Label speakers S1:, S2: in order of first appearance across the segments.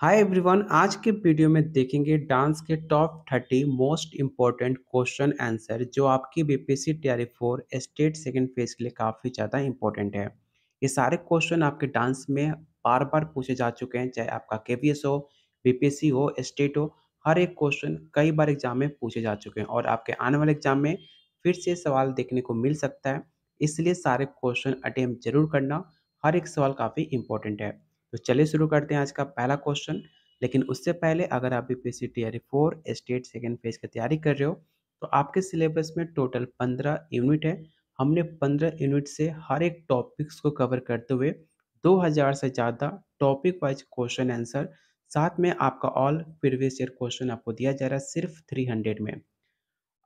S1: Hi everyone. आज के video में देखेंगे डांस के top 30 most important question answer जो आपकी बीपीएससी तैयारी फोर स्टेट सेकंड फेज के लिए काफ़ी ज़्यादा इम्पोर्टेंट है। ये सारे क्वेश्चन आपके डांस में बार बार पूछे जा चुके हैं, चाहे आपका केवीएस हो, बीपीएससी हो, स्टेट हो। हर एक क्वेश्चन कई बार एग्जाम में पूछे जा चुके हैं और आपके आने वाले एग्जाम में फिर से सवाल देखने को मिल सकता है। इसलिए सारे क्वेश्चन अटेम्प्ट जरूर करना। हर एक सवाल काफ़ी इंपॉर्टेंट है। तो चलिए शुरू करते हैं आज का पहला क्वेश्चन। लेकिन उससे पहले अगर आप BPSC TRE 4 state second phase की तैयारी कर रहे हो तो आपके सिलेबस में टोटल 15 यूनिट है। हमने 15 यूनिट से हर एक टॉपिक्स को कवर करते हुए 2000 से ज़्यादा टॉपिक वाइज क्वेश्चन आंसर, साथ में आपका ऑल प्रीवियस ईयर क्वेश्चन आपको दिया जा रहा है सिर्फ 300 में।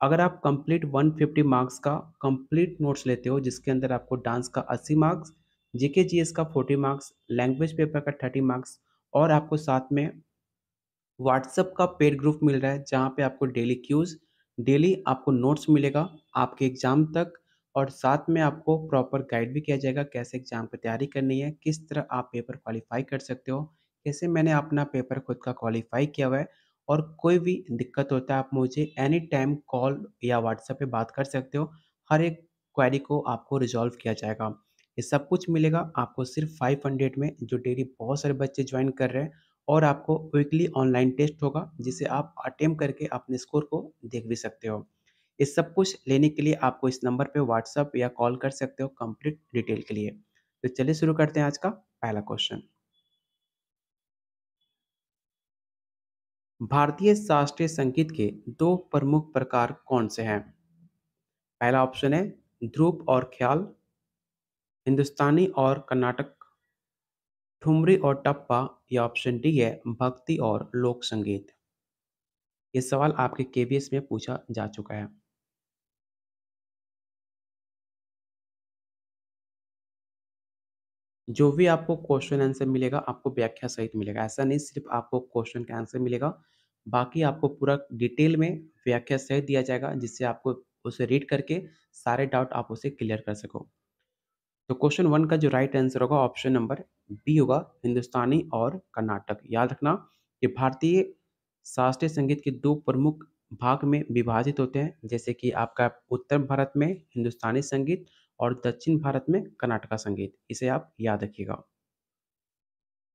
S1: अगर आप कंप्लीट 150 मार्क्स का कंप्लीट नोट्स लेते हो जिसके अंदर आपको डांस का 80 मार्क्स, जीके जीएस का 40 मार्क्स, लैंग्वेज पेपर का 30 मार्क्स और आपको साथ में व्हाट्सएप का पेड ग्रुप मिल रहा है जहाँ पे आपको डेली क्यूज, डेली आपको नोट्स मिलेगा आपके एग्जाम तक, और साथ में आपको प्रॉपर गाइड भी किया जाएगा कैसे एग्जाम की तैयारी करनी है, किस तरह आप पेपर क्वालिफाई कर सकते हो, कैसे मैंने अपना पेपर खुद का क्वालिफाई किया हुआ है। और कोई भी दिक्कत होता है आप मुझे एनी टाइम कॉल या व्हाट्सएप पे बात कर सकते हो। हर एक क्वेरी को आपको रिजॉल्व किया जाएगा। ये सब कुछ मिलेगा आपको सिर्फ 500 में, जो डेली बहुत सारे बच्चे ज्वाइन कर रहे हैं। और आपको वीकली ऑनलाइन टेस्ट होगा जिसे आप अटेम्प्ट करके अपने स्कोर को देख भी सकते हो। इस सब कुछ लेने के लिए आपको इस नंबर पे व्हाट्सएप या कॉल कर सकते हो कंप्लीट डिटेल के लिए। तो चलिए शुरू करते हैं आज का पहला क्वेश्चन। भारतीय शास्त्रीय संगीत के दो प्रमुख प्रकार कौन से हैं? पहला ऑप्शन है ध्रुव और ख्याल, हिंदुस्तानी और कर्नाटक, ठुमरी और टप्पा, या ऑप्शन डी है भक्ति और लोक संगीत। ये सवाल आपके केवीएस में पूछा जा चुका है। जो भी आपको क्वेश्चन आंसर मिलेगा आपको व्याख्या सहित मिलेगा। ऐसा नहीं सिर्फ आपको क्वेश्चन का आंसर मिलेगा, बाकी आपको पूरा डिटेल में व्याख्या सहित दिया जाएगा जिससे आपको उसे रीड करके सारे डाउट आप उसे क्लियर कर सको। तो क्वेश्चन वन का जो राइट आंसर होगा ऑप्शन नंबर बी होगा, हिंदुस्तानी और कर्नाटक। याद रखना कि भारतीय शास्त्रीय संगीत के दो प्रमुख भाग में विभाजित होते हैं, जैसे कि आपका उत्तर भारत में हिंदुस्तानी संगीत और दक्षिण भारत में कर्नाटका संगीत। इसे आप याद रखिएगा।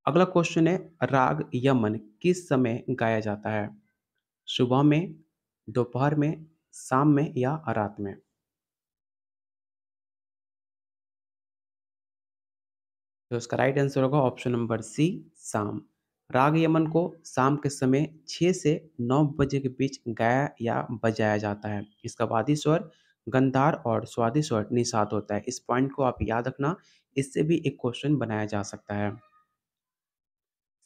S1: अगला क्वेश्चन है राग यमन किस समय गाया जाता है? सुबह में, दोपहर में, शाम में या रात में? तो इसका राइट आंसर होगा ऑप्शन नंबर सी, शाम। राग यमन को शाम के समय 6 से 9 बजे के बीच गाया या बजाया जाता है। इसका वादी स्वर गंधार और स्वादी स्वर निषाद होता है। इस पॉइंट को आप याद रखना, इससे भी एक क्वेश्चन बनाया जा सकता है।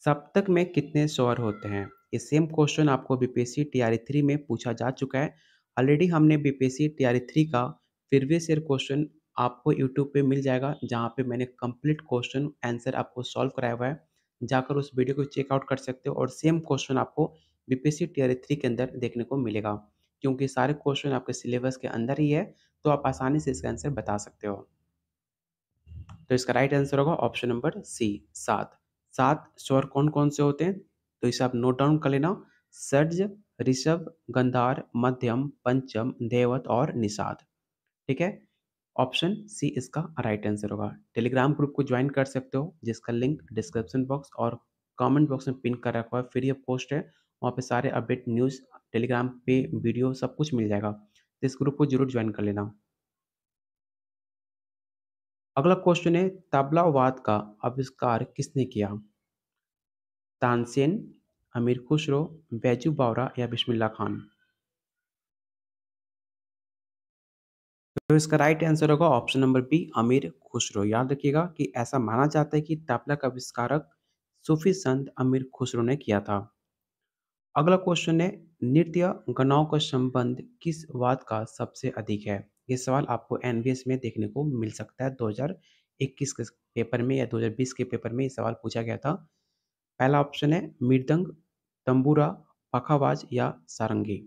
S1: सप्तक में कितने स्वर होते हैं? ये सेम क्वेश्चन आपको बीपीएससी टीआरई 3 में पूछा जा चुका है। ऑलरेडी हमने बीपीएससी टीआरई 3 का प्रीवियस ईयर क्वेश्चन आपको यूट्यूब पे मिल जाएगा, जहाँ पे मैंने कंप्लीट क्वेश्चन आंसर आपको सॉल्व कराया हुआ है। जाकर उस वीडियो को चेकआउट कर सकते हो और सेम क्वेश्चन आपको बीपीएससी टीआरई 3 के अंदर देखने को मिलेगा। क्योंकि सारे क्वेश्चन आपके सिलेबस के अंदर ही है, तो आप आसानी से इसका आंसर बता सकते हो। तो इसका राइट आंसर होगा ऑप्शन नंबर सी, 7। 7 स्वर कौन कौन से होते हैं? तो इसे आप नोट डाउन कर लेना। सर्ज, ऋषभ, गंधार, मध्यम, पंचम, देवत और निषाद। ठीक है, ऑप्शन सी इसका राइट आंसर होगा। टेलीग्राम ग्रुप को ज्वाइन कर सकते हो जिसका लिंक डिस्क्रिप्शन बॉक्स और कमेंट बॉक्स में पिन कर रखा है। फ्री ऑफ पोस्ट है, वहाँ पे सारे अपडेट न्यूज़, टेलीग्राम पे वीडियो सब कुछ मिल जाएगा। तो इस ग्रुप को जरूर ज्वाइन कर लेना। अगला क्वेश्चन है तबला वाद का आविष्कार किसने किया? तानसेन, अमीर खुसरो, बैजू बावरा या बिस्मिल्लाह खान? तो इसका राइट आंसर होगा ऑप्शन नंबर बी, अमीर खुसरो। याद रखिएगा कि ऐसा माना जाता है कि तबला का आविष्कारक सूफी संत अमीर खुसरो ने किया था। अगला क्वेश्चन है नृत्य गणों का संबंध किस वाद का सबसे अधिक है? ये सवाल आपको एनवीएस में देखने को मिल सकता है। 2021 के पेपर में या 2020 के पेपर में ये सवाल पूछा गया था। पहला ऑप्शन है मृदंग, तंबूरा, पखावाज या सारंगी।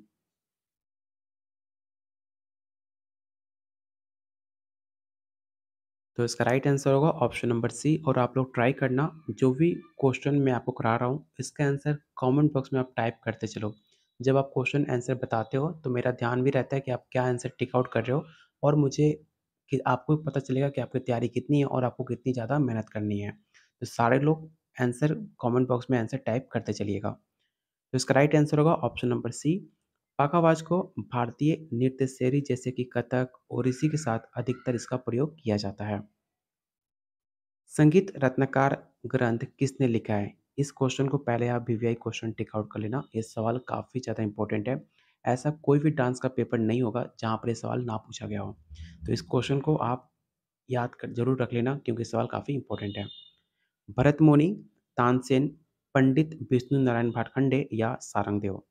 S1: तो इसका राइट आंसर होगा ऑप्शन नंबर सी। और आप लोग ट्राई करना, जो भी क्वेश्चन मैं आपको करा रहा हूँ इसका आंसर कमेंट बॉक्स में आप टाइप करते चलो। जब आप क्वेश्चन आंसर बताते हो तो मेरा ध्यान भी रहता है कि आप क्या आंसर टिक आउट कर रहे हो, और मुझे कि आपको पता चलेगा कि आपकी तैयारी कितनी है और आपको कितनी ज़्यादा मेहनत करनी है। तो सारे लोग आंसर कमेंट बॉक्स में आंसर टाइप करते चलिएगा। तो इसका राइट आंसर होगा ऑप्शन नंबर सी। पाखावाज को भारतीय नृत्य शैली जैसे कि कथक, ओडिसी के साथ अधिकतर इसका प्रयोग किया जाता है। संगीत रत्नाकर ग्रंथ किसने लिखा है? इस क्वेश्चन को पहले आप वीवीआई क्वेश्चन टिक आउट कर लेना, ये सवाल काफ़ी ज़्यादा इंपॉर्टेंट है। ऐसा कोई भी डांस का पेपर नहीं होगा जहाँ पर ये सवाल ना पूछा गया हो। तो इस क्वेश्चन को आप याद कर जरूर रख लेना क्योंकि सवाल काफ़ी इंपॉर्टेंट है। भरत मुनि, तानसेन, पंडित विष्णु नारायण भाटखंडे या सारंगदेव?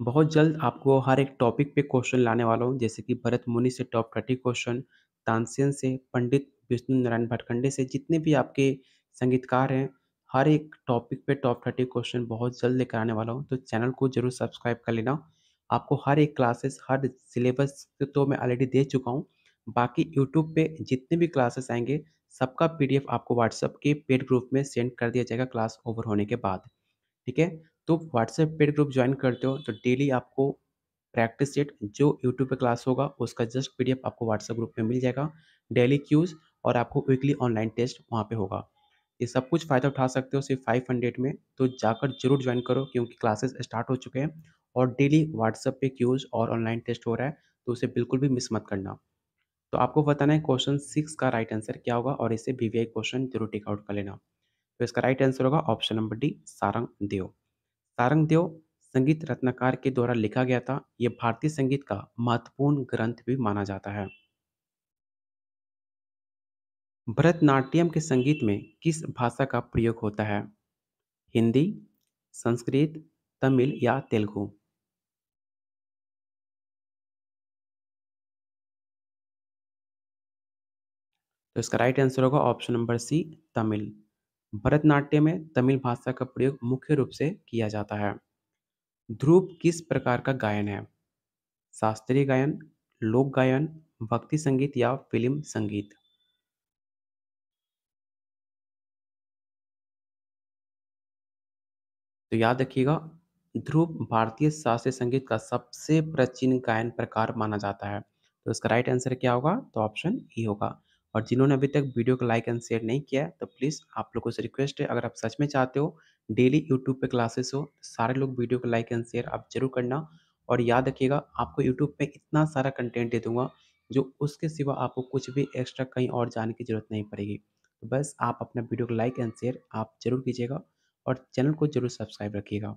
S1: बहुत जल्द आपको हर एक टॉपिक पे क्वेश्चन लाने वाला हूँ, जैसे कि भरत मुनि से टॉप 30 क्वेश्चन, तानसेन से, पंडित विष्णु नारायण भटखंडे से, जितने भी आपके संगीतकार हैं, हर एक टॉपिक पे टॉप 30 क्वेश्चन बहुत जल्द लेकर आने वाला हूँ। तो चैनल को जरूर सब्सक्राइब कर लेना। आपको हर एक क्लासेस, हर सिलेबस तो मैं ऑलरेडी दे चुका हूँ। बाकी यूट्यूब पे जितने भी क्लासेस आएंगे सबका पीडीएफ आपको व्हाट्सएप के पेड ग्रुप में सेंड कर दिया जाएगा क्लास ओवर होने के बाद। ठीक है? तो व्हाट्सएप पेड ग्रुप जॉइन करते हो तो डेली आपको प्रैक्टिस सेट जो यूट्यूब पे क्लास होगा उसका जस्ट पीडीएफ आपको व्हाट्सएप ग्रुप में मिल जाएगा। डेली क्यूज और आपको वीकली ऑनलाइन टेस्ट वहाँ पे होगा। ये सब कुछ फ़ायदा उठा सकते हो सिर्फ 500 में, तो जाकर जरूर ज्वाइन करो क्योंकि क्लासेस स्टार्ट हो चुके हैं और डेली व्हाट्सएप पे क्यूज और ऑनलाइन टेस्ट हो रहा है, तो उसे बिल्कुल भी मिस मत करना। तो आपको बताना है क्वेश्चन 6 का राइट आंसर क्या होगा और इसे वीवीआई क्वेश्चन जरूर टिक आउट कर लेना। तो इसका राइट आंसर होगा option number D, Sarangdev. Sarangdev संगीत रत्नाकर के द्वारा लिखा गया था। ये भारतीय संगीत का महत्वपूर्ण ग्रंथ भी माना जाता है। भरतनाट्यम के संगीत में किस भाषा का प्रयोग होता है? हिंदी, संस्कृत, तमिल या तेलुगु? तो इसका राइट आंसर होगा option number C, Tamil. Bharatanatyam में तमिल भाषा का प्रयोग मुख्य रूप से किया जाता है। ध्रुव किस प्रकार का गायन है? शास्त्रीय गायन, लोक गायन, भक्ति संगीत या फिल्म संगीत? तो याद रखिएगा, ध्रुव भारतीय शास्त्रीय संगीत का सबसे प्राचीन गायन प्रकार माना जाता है। तो इसका राइट आंसर क्या होगा? तो ऑप्शन ई होगा। और जिन्होंने अभी तक वीडियो को लाइक एंड शेयर नहीं किया है तो प्लीज़ आप लोगों से रिक्वेस्ट है, अगर आप सच में चाहते हो डेली यूट्यूब पे क्लासेस हो, सारे लोग वीडियो को लाइक एंड शेयर आप जरूर करना। और याद रखिएगा, आपको यूट्यूब पे इतना सारा कंटेंट दे दूंगा जो उसके सिवा आपको कुछ भी एक्स्ट्रा कहीं और जाने की जरूरत नहीं पड़ेगी। तो बस आप अपना वीडियो को लाइक एंड शेयर आप जरूर कीजिएगा और चैनल को जरूर सब्सक्राइब रखिएगा।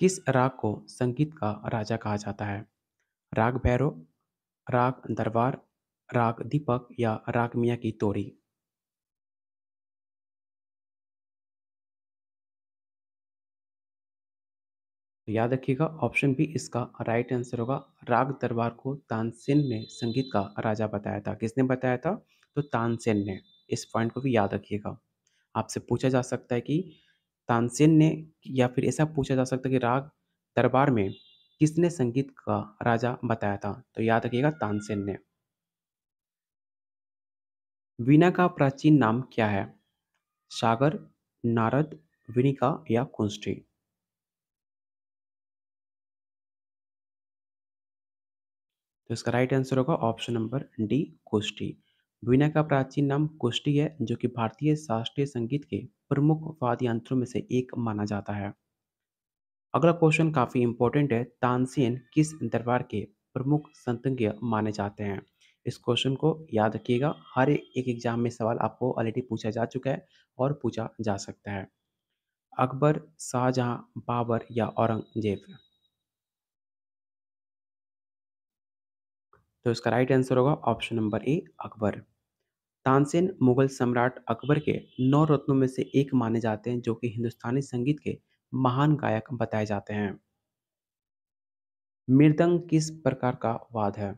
S1: किस राग को संगीत का राजा कहा जाता है? राग भैरव, राग दरबार, राग दीपक या राग मियाँ की तोड़ी? तो याद रखिएगा, ऑप्शन बी इसका राइट आंसर होगा। राग दरबार को तानसेन ने संगीत का राजा बताया था। किसने बताया था? तो तानसेन ने। इस पॉइंट को भी याद रखिएगा। आपसे पूछा जा सकता है कि तानसेन ने, या फिर ऐसा पूछा जा सकता है कि राग दरबार में किसने संगीत का राजा बताया था? तो याद रखिएगा, तानसेन ने। वीणा का प्राचीन नाम क्या है? सागर, नारद, विनिका या कुंष्ठी? तो इसका राइट आंसर होगा ऑप्शन नंबर डी, कुष्ठी। वीणा का प्राचीन नाम कुष्ठी है जो कि भारतीय शास्त्रीय संगीत के प्रमुख वाद्य यंत्रों में से एक माना जाता है। अगला क्वेश्चन काफी इंपॉर्टेंट है। तानसेन किस दरबार के प्रमुख संतज्ञ माने जाते हैं? इस क्वेश्चन को याद रखिएगा, हर एक एग्जाम में सवाल आपको ऑलरेडी पूछा जा चुका है और पूछा जा सकता है। अकबर, शाहजहां, बाबर या औरंगजेब? तो इसका राइट आंसर होगा option number A, Akbar. Tansen Mughal सम्राट अकबर के 9 रत्नों में से एक माने जाते हैं जो कि हिंदुस्तानी संगीत के महान गायक बताए जाते हैं। मृदंग किस प्रकार का वाद्य है?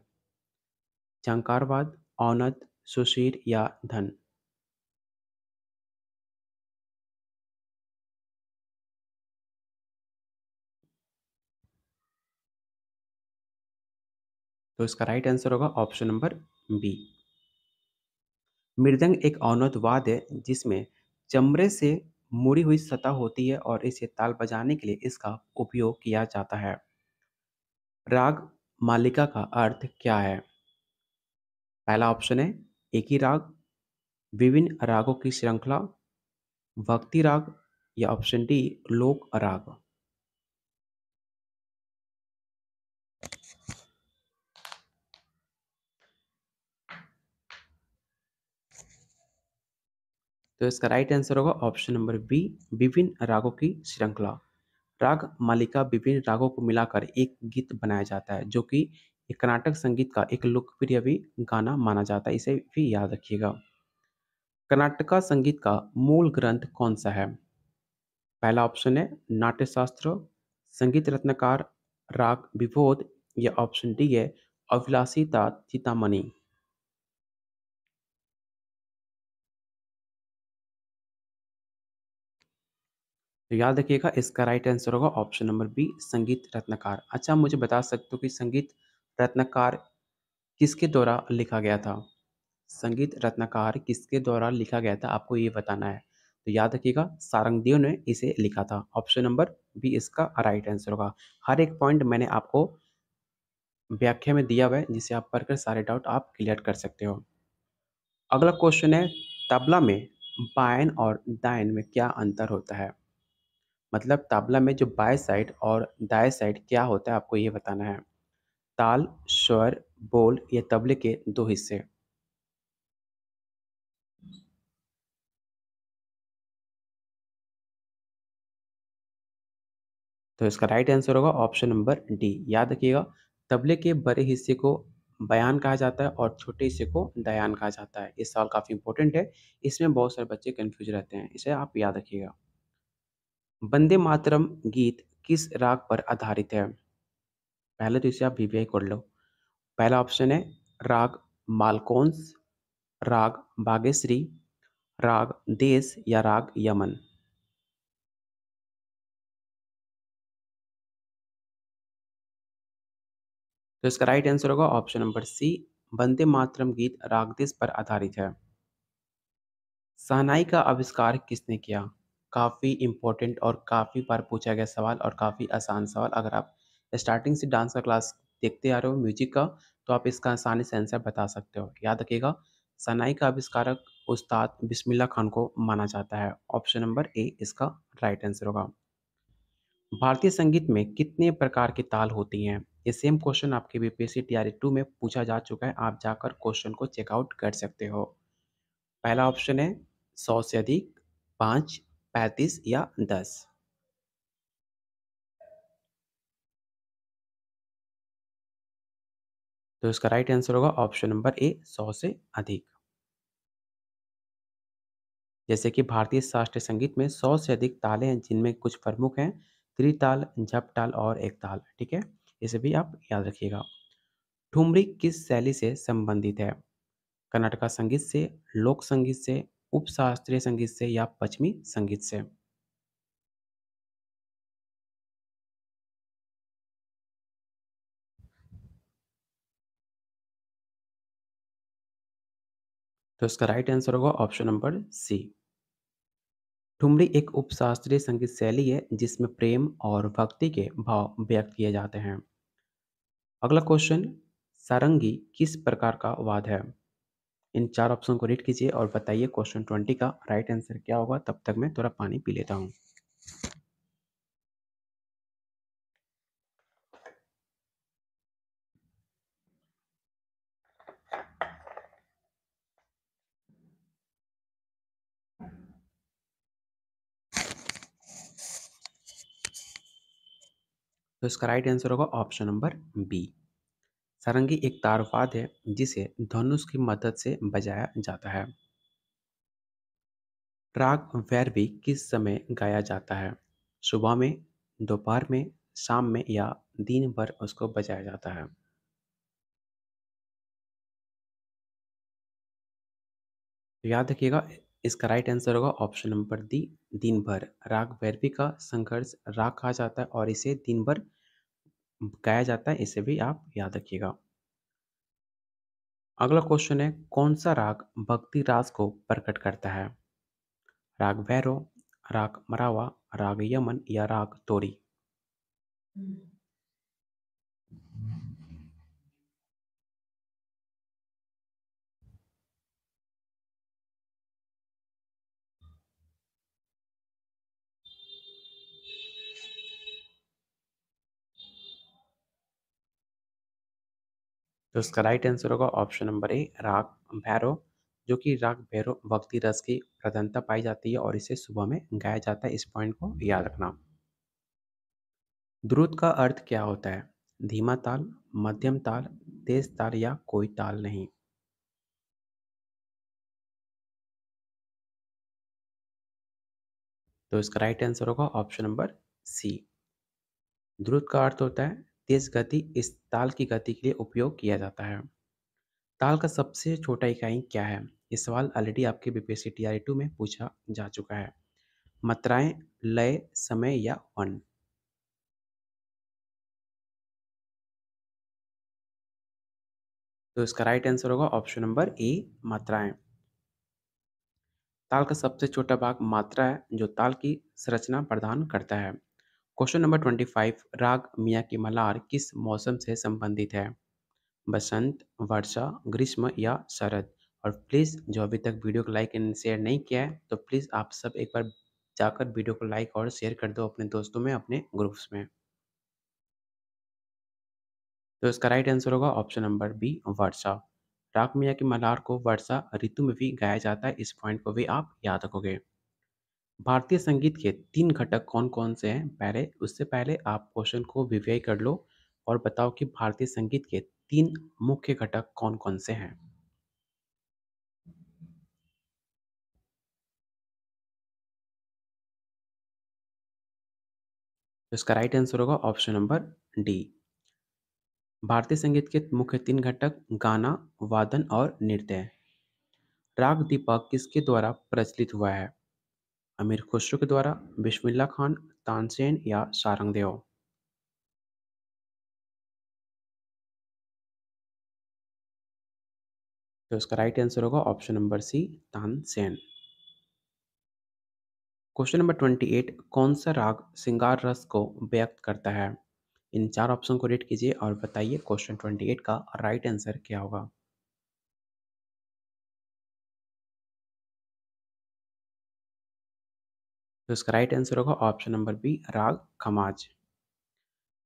S1: झंकारवाद, औनद, सुशीर या धन? तो इसका राइट आंसर होगा ऑप्शन नंबर बी। मृदंग एक अवनोद वाद्य है जिसमें चमड़े से मुड़ी हुई सतह होती है और इसे ताल बजाने के लिए इसका उपयोग किया जाता है। राग मालिका का अर्थ क्या है? पहला ऑप्शन है एक ही राग, विभिन्न रागों की श्रृंखला, भक्ति राग या ऑप्शन डी लोक राग। तो इसका राइट आंसर होगा ऑप्शन नंबर बी, विभिन्न रागों की श्रृंखला। राग मालिका विभिन्न रागों को मिलाकर एक गीत बनाया जाता है जो कि एक कर्नाटक संगीत का एक लोकप्रिय भी गाना माना जाता है, इसे भी याद रखिएगा। कर्नाटका संगीत का मूल ग्रंथ कौन सा है? पहला ऑप्शन है नाट्यशास्त्र, संगीत रत्नकार, राग विभोद या ऑप्शन डी है अभिलाषिता चितामणि। तो याद रखिएगा इसका राइट आंसर होगा ऑप्शन नंबर बी संगीत रत्नकार। अच्छा, मुझे बता सकते हो कि संगीत रत्नकार किसके द्वारा लिखा गया था? संगीत रत्नकार किसके द्वारा लिखा गया था, आपको ये बताना है। तो याद रखिएगा सारंगदेव ने इसे लिखा था। ऑप्शन नंबर बी इसका राइट आंसर होगा। हर एक पॉइंट मैंने आपको व्याख्या में दिया हुआ है जिसे आप पढ़कर सारे डाउट आप क्लियर कर सकते हो। अगला क्वेश्चन है तबला में बायन और दायन में क्या अंतर होता है? मतलब तबला में जो बाएं साइड और दाएं साइड क्या होता है, आपको ये बताना है। ताल, स्वर, बोल या तबले के दो हिस्से। तो इसका राइट आंसर होगा ऑप्शन नंबर डी। याद रखिएगा तबले के बड़े हिस्से को बयान कहा जाता है और छोटे हिस्से को दयान कहा जाता है। ये सवाल काफ़ी इंपॉर्टेंट है, इसमें बहुत सारे बच्चे कंफ्यूज रहते हैं, इसे आप याद रखिएगा। वंदे मातरम गीत किस राग पर आधारित है? पहले तो इसे आप वीवीआई कर लो। पहला ऑप्शन है राग मालकोंस, राग बागेश्री, राग देश या राग यमन। तो इसका राइट आंसर होगा ऑप्शन नंबर सी, वंदे मातरम गीत राग देश पर आधारित है। शहनाई का आविष्कार किसने किया? काफ़ी इम्पोर्टेंट और काफ़ी बार पूछा गया सवाल और काफ़ी आसान सवाल। अगर आप स्टार्टिंग से डांस का क्लास देखते आ रहे हो म्यूजिक का, तो आप इसका आसानी से आंसर बता सकते हो। याद रखिएगा शहनाई का आविष्कारक उस्ताद बिस्मिल्लाह खान को माना जाता है। ऑप्शन नंबर ए इसका राइट आंसर होगा। भारतीय संगीत में कितने प्रकार की ताल होती हैं? ये सेम क्वेश्चन आपके बीपीएससी टीआरई 2 में पूछा जा चुका है, आप जाकर क्वेश्चन को चेकआउट कर सकते हो। पहला ऑप्शन है 100 से अधिक, 5, 35 या 10। तो इसका राइट आंसर होगा ऑप्शन नंबर ए 100 से अधिक। जैसे कि भारतीय शास्त्रीय संगीत में 100 से अधिक तालें हैं जिनमें कुछ प्रमुख हैं त्रिताल, झपताल और एक ताल। ठीक है, इसे भी आप याद रखिएगा। ठुमरी किस शैली से संबंधित है? कर्नाटका संगीत से, लोक संगीत से, उपशास्त्रीय संगीत से या पश्चिमी संगीत से? तो इसका राइट आंसर होगा ऑप्शन नंबर सी। ठुमरी एक उपशास्त्रीय संगीत शैली है जिसमें प्रेम और भक्ति के भाव व्यक्त किए जाते हैं। अगला क्वेश्चन, सारंगी किस प्रकार का वाद्य है? इन चार ऑप्शन को रीड कीजिए और बताइए क्वेश्चन 20 का राइट आंसर क्या होगा। तब तक मैं थोड़ा पानी पी लेता हूँ। तो इसका राइट आंसर होगा ऑप्शन नंबर बी। सारंगी एक तारवाद्य है जिसे धनुष की मदद से बजाया जाता है। राग भैरवी किस समय गाया जाता है? सुबह में, दोपहर में, शाम में या दिन भर उसको बजाया जाता है? तो याद रखिएगा इसका राइट आंसर होगा ऑप्शन नंबर डी दिन भर। राग भैरवी का संघर्ष राग कहा जाता है और इसे दिन भर गाया जाता है, इसे भी आप याद रखिएगा। अगला क्वेश्चन है, कौन सा राग भक्ति रास को प्रकट करता है? राग भैरव, राग मरावा, राग यमन या राग तोरी? तो इसका राइट आंसर होगा ऑप्शन नंबर ए, राग भैरव, जो कि राग भैरव भक्ति रस की प्रधानता पाई जाती है और इसे सुबह में गाया जाता है। इस पॉइंट को याद रखना। द्रुत का अर्थ क्या होता है? धीमा ताल, मध्यम ताल, तेज ताल या कोई ताल नहीं? तो इसका राइट आंसर होगा ऑप्शन नंबर सी। द्रुत का अर्थ होता है तेज गति। इस ताल की गति के लिए उपयोग किया जाता है। ताल का सबसे छोटा इकाई क्या है? ये सवाल ऑलरेडी आपके बीपीएससी टीआरई 2 में पूछा जा चुका है। मात्राएं, लय, समय या वन? तो इसका राइट आंसर होगा ऑप्शन नंबर ए, मात्राएं। ताल का सबसे छोटा भाग मात्रा है, जो ताल की संरचना प्रदान करता है। क्वेश्चन नंबर 25, राग मियाँ की मल्हार किस मौसम से संबंधित है? बसंत, वर्षा, ग्रीष्म या शरद? और प्लीज़ जो अभी तक वीडियो को लाइक एंड शेयर नहीं किया है, तो प्लीज़ आप सब एक बार जाकर वीडियो को लाइक और शेयर कर दो अपने दोस्तों में, अपने ग्रुप्स में। तो इसका राइट आंसर होगा ऑप्शन नंबर बी, वर्षा। राग मियाँ की मल्हार को वर्षा ऋतु में भी गाया जाता है। इस पॉइंट को भी आप याद रखोगे। भारतीय संगीत के 3 घटक कौन-कौन से हैं? उससे पहले आप क्वेश्चन को रिवाइज़ कर लो और बताओ कि भारतीय संगीत के 3 मुख्य घटक कौन-कौन से हैं? तो इसका राइट आंसर होगा ऑप्शन नंबर डी। भारतीय संगीत के मुख्य 3 घटक गाना, वादन और नृत्य। राग दीपक किसके द्वारा प्रचलित हुआ है? अमीर खुसरो के द्वारा, बिस्मिल्लाह खान, तानसेन या सारंगदेव? तो इसका राइट आंसर होगा option number C, Tansen. Question number 28, कौन सा राग श्रृंगार रस को व्यक्त करता है? इन 4 ऑप्शन को रीड कीजिए और बताइए क्वेश्चन 28 का राइट आंसर क्या होगा? तो इसका राइट आंसर होगा ऑप्शन नंबर बी, राग खमाज।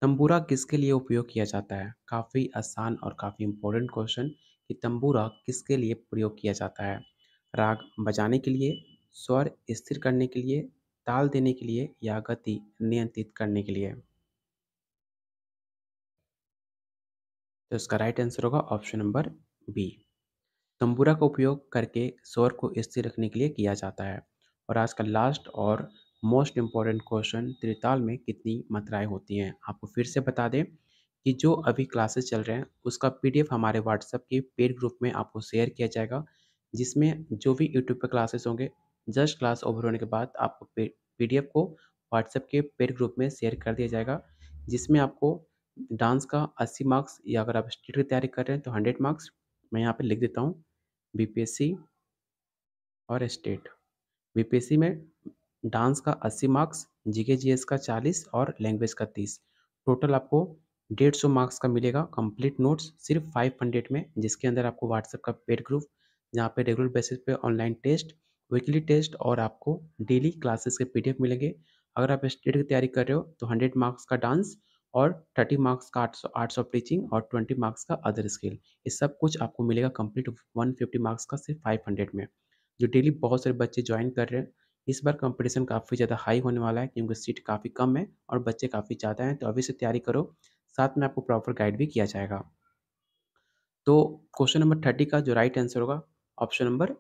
S1: तंबूरा किसके लिए उपयोग किया जाता है? काफ़ी आसान और काफ़ी इम्पोर्टेंट क्वेश्चन कि तंबूरा किसके लिए प्रयोग किया जाता है? राग बजाने के लिए, स्वर स्थिर करने के लिए, ताल देने के लिए या गति नियंत्रित करने के लिए? तो इसका राइट आंसर होगा ऑप्शन नंबर बी। तंबूरा का उपयोग करके स्वर को स्थिर रखने के लिए किया जाता है। और आज का लास्ट और मोस्ट इम्पॉर्टेंट क्वेश्चन, त्रिताल में कितनी मात्राएं होती हैं? आपको फिर से बता दें कि जो अभी क्लासेस चल रहे हैं उसका पीडीएफ हमारे व्हाट्सएप के पेड ग्रुप में आपको शेयर किया जाएगा, जिसमें जो भी यूट्यूब पर क्लासेस होंगे, जस्ट क्लास ओवर होने के बाद आपको पीडीएफ को व्हाट्सएप के पेड ग्रुप में शेयर कर दिया जाएगा, जिसमें आपको डांस का 80 मार्क्स, या अगर आप स्टेट की तैयारी कर रहे हैं तो 100 मार्क्स, मैं यहाँ पे लिख देता हूँ, बीपीएससी और स्टेट। बीपीएससी में डांस का 80 मार्क्स, जीके जीएस का 40 और लैंग्वेज का 30। टोटल आपको 150 मार्क्स का मिलेगा कंप्लीट नोट्स सिर्फ 500 में, जिसके अंदर आपको व्हाट्सएप का पेड ग्रुप, जहाँ पे रेगुलर बेसिस पे ऑनलाइन टेस्ट, वीकली टेस्ट और आपको डेली क्लासेस के पीडीएफ मिलेंगे। अगर आप स्टेट की तैयारी कर रहे हो तो 100 मार्क्स का डांस और 30 मार्क्स का आर्ट्स ऑफ टीचिंग और 20 मार्क्स का अदर स्किल, ये सब कुछ आपको मिलेगा कंप्लीट 150 मार्क्स का सिर्फ 500 में, जो डेली बहुत सारे बच्चे ज्वाइन कर रहे हैं। इस बार कंपटीशन काफ़ी ज़्यादा हाई होने वाला है, क्योंकि सीट काफ़ी कम है और बच्चे काफ़ी ज़्यादा हैं, तो अभी से तैयारी करो। साथ में आपको प्रॉपर गाइड भी किया जाएगा। तो क्वेश्चन नंबर 30 का जो राइट आंसर होगा ऑप्शन नंबर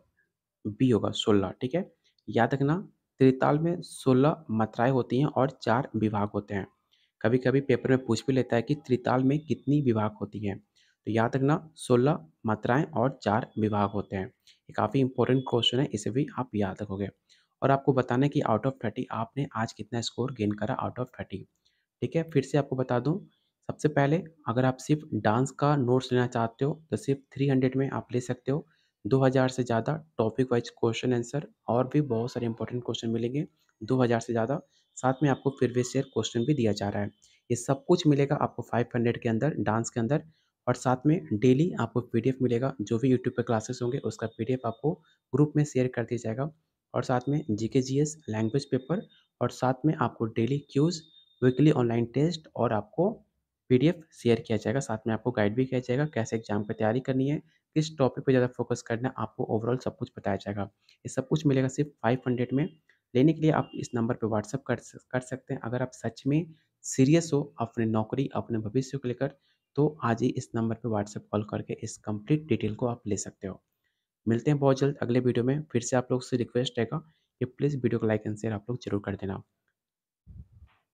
S1: बी होगा, 16। ठीक है, याद रखना, त्रिताल में 16 मात्राएं होती हैं और 4 विभाग होते हैं। कभी कभी पेपर में पूछ भी लेता है कि त्रिताल में कितनी विभाग होती हैं, तो याद रखना 16 मात्राएं और 4 विभाग होते हैं। ये काफ़ी इंपॉर्टेंट क्वेश्चन है, इसे भी आप याद रखोगे। और आपको बताना है कि आउट ऑफ 30 आपने आज कितना स्कोर गेन करा आउट ऑफ 30। ठीक है, फिर से आपको बता दूं, सबसे पहले अगर आप सिर्फ़ डांस का नोट्स लेना चाहते हो, तो सिर्फ़ 300 में आप ले सकते हो। 2000 से ज़्यादा टॉपिक वाइज़ क्वेश्चन आंसर और भी बहुत सारे इंपॉर्टेंट क्वेश्चन मिलेंगे, 2000 से ज़्यादा। साथ में आपको प्रीवियस ईयर क्वेश्चन भी दिया जा रहा है। ये सब कुछ मिलेगा आपको 500 के अंदर, डांस के अंदर। और साथ में डेली आपको पीडीएफ मिलेगा, जो भी यूट्यूब पे क्लासेस होंगे, उसका पीडीएफ आपको ग्रुप में शेयर कर दिया जाएगा। और साथ में जीके, जीएस, लैंग्वेज पेपर और साथ में आपको daily quiz, weekly online test और आपको पीडीएफ शेयर किया जाएगा। साथ में आपको गाइड भी किया जाएगा, कैसे एग्ज़ाम की तैयारी करनी है, किस टॉपिक पे ज़्यादा फोकस करना है, आपको ओवरऑल सब कुछ बताया जाएगा। ये सब कुछ मिलेगा सिर्फ़ 500 में। लेने के लिए आप इस नंबर पे व्हाट्सएप कर सकते हैं। अगर आप सच में सीरियस हो अपनी नौकरी, अपने भविष्य को लेकर, तो आज ही इस नंबर पे व्हाट्सएप कॉल करके इस कंप्लीट डिटेल को आप ले सकते हो। मिलते हैं बहुत जल्द अगले वीडियो में। फिर से आप लोग से रिक्वेस्ट रहेगा कि प्लीज़ वीडियो को लाइक एंड शेयर आप लोग ज़रूर कर देना।